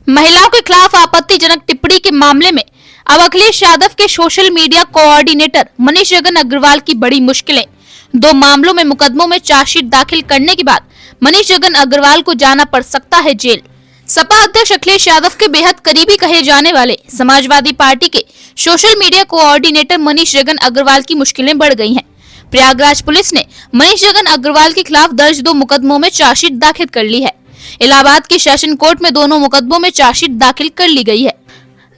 महिलाओं के खिलाफ आपत्तिजनक टिप्पणी के मामले में अब अखिलेश यादव के social media coordinator Manish Jagan Agarwal की बड़ी मुश्किलें। 2 मामलों में मुकदमों में चार्जशीट दाखिल करने के बाद मनीष जगन अग्रवाल को जाना पड़ सकता है जेल। सपा अध्यक्ष अखिलेश यादव के बेहद करीबी कहे जाने वाले समाजवादी पार्टी के social media coordinator Manish Jagan Agarwal की मुश्किलें बढ़ गई हैं। प्रयागराज पुलिस ने मनीष जगन अग्रवाल के खिलाफ दर्ज 2 मुकदमों में चार्जशीट दाखिल कर ली है। इलाहाबाद की सेशन कोर्ट में दोनों मुकदमों में चार्जशीट दाखिल कर ली गई है,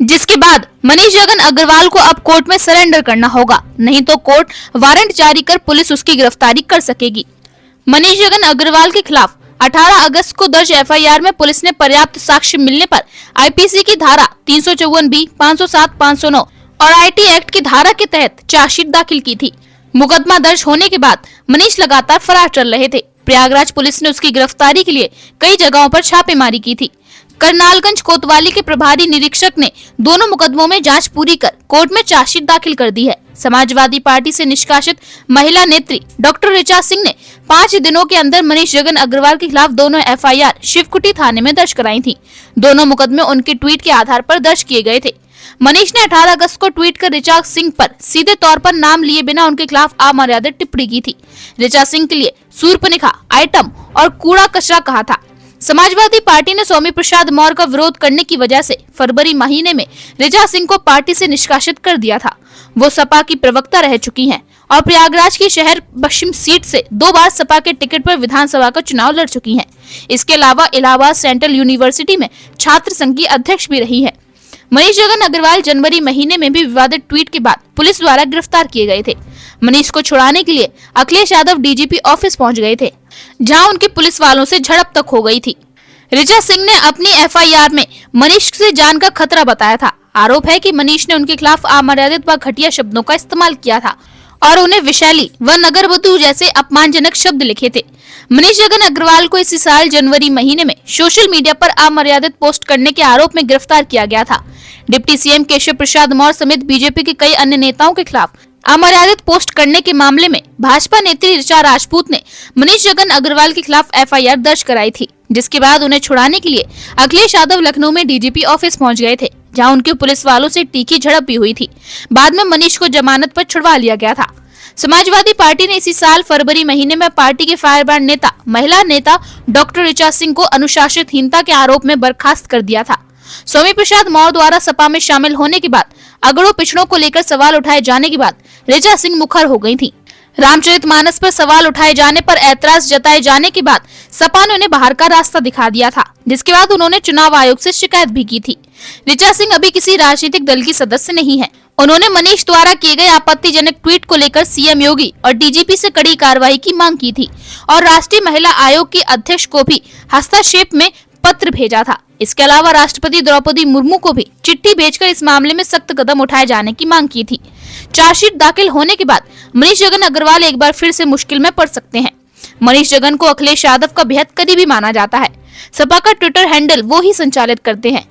जिसके बाद मनीष जगन अग्रवाल को अब कोर्ट में सरेंडर करना होगा, नहीं तो कोर्ट वारंट जारी कर पुलिस उसकी गिरफ्तारी कर सकेगी। मनीष जगन अग्रवाल के खिलाफ 18 अगस्त को दर्ज एफआईआर में पुलिस ने पर्याप्त साक्ष्य मिलने पर आईपीसी की धारा 354B, 507, 509 और आईटी एक्ट की धारा के तहत चार्जशीट दाखिल की थी। मुकदमा दर्ज होने के बाद मनीष लगातार फरार चल रहे थे। प्रयागराज पुलिस ने उसकी गिरफ्तारी के लिए कई जगहों पर छापेमारी की थी। करनालगंज कोतवाली के प्रभारी निरीक्षक ने दोनों मुकदमों में जांच पूरी कर कोर्ट में चार्जशीट दाखिल कर दी है। समाजवादी पार्टी से निष्कासित महिला नेत्री डॉक्टर ऋचा सिंह ने 5 दिनों के अंदर मनीष जगन अग्रवाल के खिलाफ दोनों एफआईआर शिवकुटी थाने में दर्ज कराई थी। दोनों मुकदमे उनके ट्वीट के आधार पर दर्ज किए गए थे। मनीष ने 18 अगस्त को ट्वीट कर ऋचा सिंह पर सीधे तौर पर नाम लिए बिना उनके खिलाफ अमर्यादित टिप्पणी की थी। ऋचा सिंह के लिए सूर्पणखा, आइटम और कूड़ा कचरा कहा था। समाजवादी पार्टी ने स्वामी प्रसाद मौर्य का विरोध करने की वजह से फरवरी महीने में ऋचा सिंह को पार्टी से निष्कासित कर दिया था। वो सपा की प्रवक्ता रह चुकी हैं और प्रयागराज की शहर पश्चिम सीट से 2 बार सपा के टिकट पर विधानसभा का चुनाव लड़ चुकी हैं। इसके अलावा इलाहाबाद सेंट्रल यूनिवर्सिटी में छात्र संघ की अध्यक्ष भी रही है। मनीष जगन अग्रवाल जनवरी महीने में भी विवादित ट्वीट के बाद पुलिस द्वारा गिरफ्तार किए गए थे। मनीष को छुड़ाने के लिए अखिलेश यादव डीजीपी ऑफिस पहुंच गए थे, जहां उनकी पुलिस वालों से झड़प तक हो गई थी। ऋचा सिंह ने अपनी एफआईआर में मनीष से जान का खतरा बताया था। आरोप है कि मनीष ने उनके खिलाफ अमर्यादित व घटिया शब्दों का इस्तेमाल किया था और उन्हें विशैली व नगरवधु जैसे अपमानजनक शब्द लिखे थे। मनीष जगन अग्रवाल को इसी साल जनवरी महीने में सोशल मीडिया पर अमर्यादित पोस्ट करने के आरोप में गिरफ्तार किया गया था। डिप्टी सीएम केशव प्रसाद मौर्य समेत बीजेपी के कई अन्य नेताओं के खिलाफ अमर्यादित पोस्ट करने के मामले में भाजपा नेत्री ऋचा राजपूत ने मनीष जगन अग्रवाल के खिलाफ एफआईआर दर्ज कराई थी, जिसके बाद उन्हें छुड़ाने के लिए अखिलेश यादव लखनऊ में डीजीपी ऑफिस पहुंच गए थे, जहां उनके पुलिस वालों से तीखी झड़प भी हुई थी। बाद में मनीष को जमानत पर छुड़वा लिया गया था। समाजवादी पार्टी ने इसी साल फरवरी महीने में पार्टी के फायरब्रांड नेता महिला नेता डॉक्टर ऋचा सिंह को अनुशासनहीनता के आरोप में बर्खास्त कर दिया था। स्वामी प्रसाद मौर्य द्वारा सपा में शामिल होने के बाद अगड़ों पिछड़ों को लेकर सवाल उठाए जाने के बाद ऋचा सिंह मुखर हो गई थी। रामचरितमानस पर सवाल उठाए जाने पर ऐतराज जताए जाने के बाद सपा ने उन्हें बाहर का रास्ता दिखा दिया था, जिसके बाद उन्होंने चुनाव आयोग से शिकायत भी की थी। ऋचा सिंह अभी किसी राजनीतिक दल की सदस्य नहीं है। उन्होंने मनीष द्वारा किए गए आपत्तिजनक ट्वीट को लेकर सीएम योगी और डीजीपी से कड़ी कार्रवाई की मांग की थी और राष्ट्रीय महिला आयोग की अध्यक्ष को भी हस्तक्षेप में पत्र भेजा था। इसके अलावा राष्ट्रपति द्रौपदी मुर्मू को भी चिट्ठी भेजकर इस मामले में सख्त कदम उठाए जाने की मांग की थी। चार्जशीट दाखिल होने के बाद मनीष जगन अग्रवाल एक बार फिर से मुश्किल में पड़ सकते हैं। मनीष जगन को अखिलेश यादव का बेहद करीबी माना जाता है। सपा का ट्विटर हैंडल वो ही संचालित करते हैं।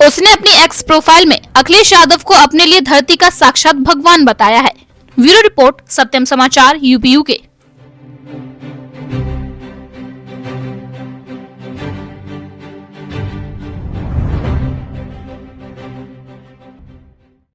उसने अपनी एक्स प्रोफाइल में अखिलेश यादव को अपने लिए धरती का साक्षात भगवान बताया है। ब्यूरो रिपोर्ट, सत्यम समाचार, यूपी UK।